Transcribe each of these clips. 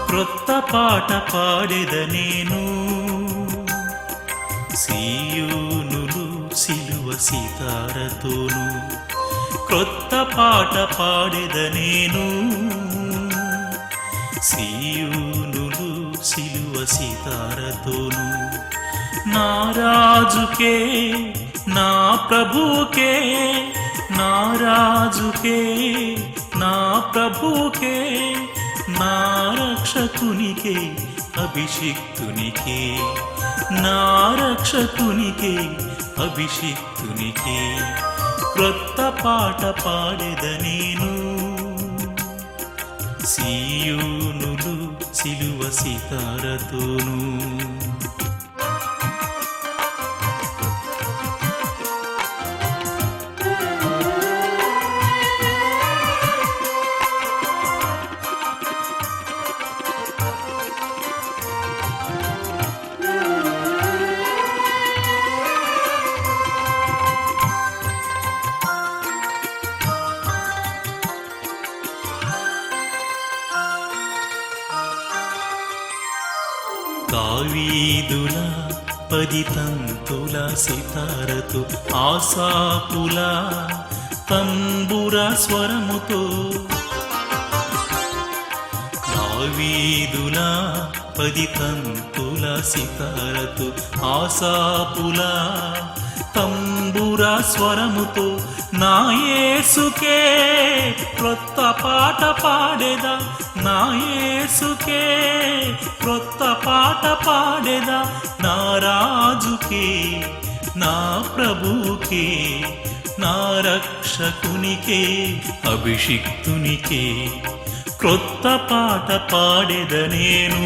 క్రొత్త పాట పాడెద నేను సీయోనులు సిలువ సితారతోను క్రొత్త పాట పాడెద నేను సీయోనులు సిలువ సితారతోను నా రాజుకే నా ప్రభుకే నా రాజుకే నా ప్రభుకే నా రక్షకునికే అభిషిక్తునికే నా రక్షకునికే అభిషిక్తునికే క్రొత్త పాట పాడెద నేను సీయోనులు సిలువ సితారతోను దావీదుల 10 తంతుల సితారతో ఆసాపుల తంబుర స్వరముతో దావీదుల 10 తంతుల సితారతో ఆసాపుల తంబుర స్వరముతో నా యేసుకే క్రొత్త పాట పాడెదా నా యేసుకే క్రొత్త పాట పాడెదా నా రాజుకే నా ప్రభుకే నా రక్షకునికే అభిషిక్తునికే క్రొత్త పాట పాడెద నేను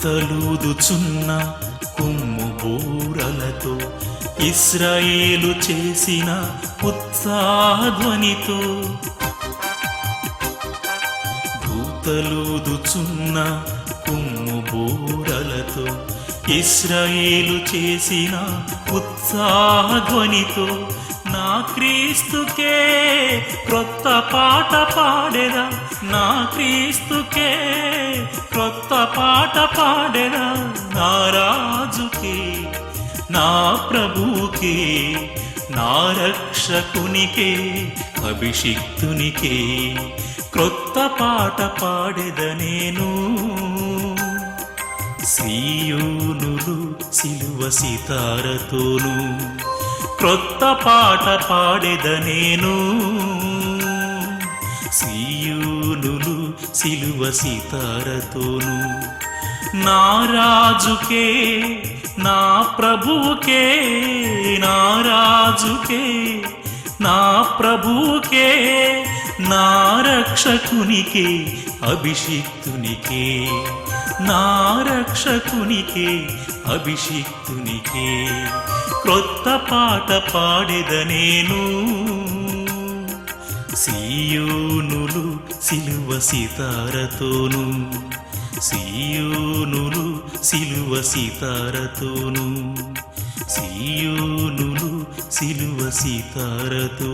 దూతలూదుచున్న కొమ్ము బూరలతో ఇశ్రాయేలు చేసిన ఉత్సాహధ్వనితో దూతలూదుచున్న కొమ్ము బూరలతో ఇశ్రాయేలు చేసిన ఉత్సాహధ్వనితో నా క్రీస్తుకే క్రొత్త పాట పాడెదా నా క్రీస్తుకే క్రొత్త పాట పాడెదా నా రాజుకే నా ప్రభుకే నా రక్షకునికే అభిషిక్తునికే క్రొత్త పాట పాడెద నేను సీయోనులు సిలువ సితారతోను క్రొత్త పాట పాడెద నేను సీయోనులు సిలువ సితారతోను నా రాజుకే నా ప్రభుకే నా రాజుకే నా ప్రభుకే నా రక్షకునికే అభిషిక్తునికే నా రక్షకునికే అభిషిక్తునికే క్రొత్త పాట పాడెద నేను సీయోనులు సిలువ సితారతోను సీయోనులు సిలువ సితారతోను సీయోనులు సిలువ సితారతో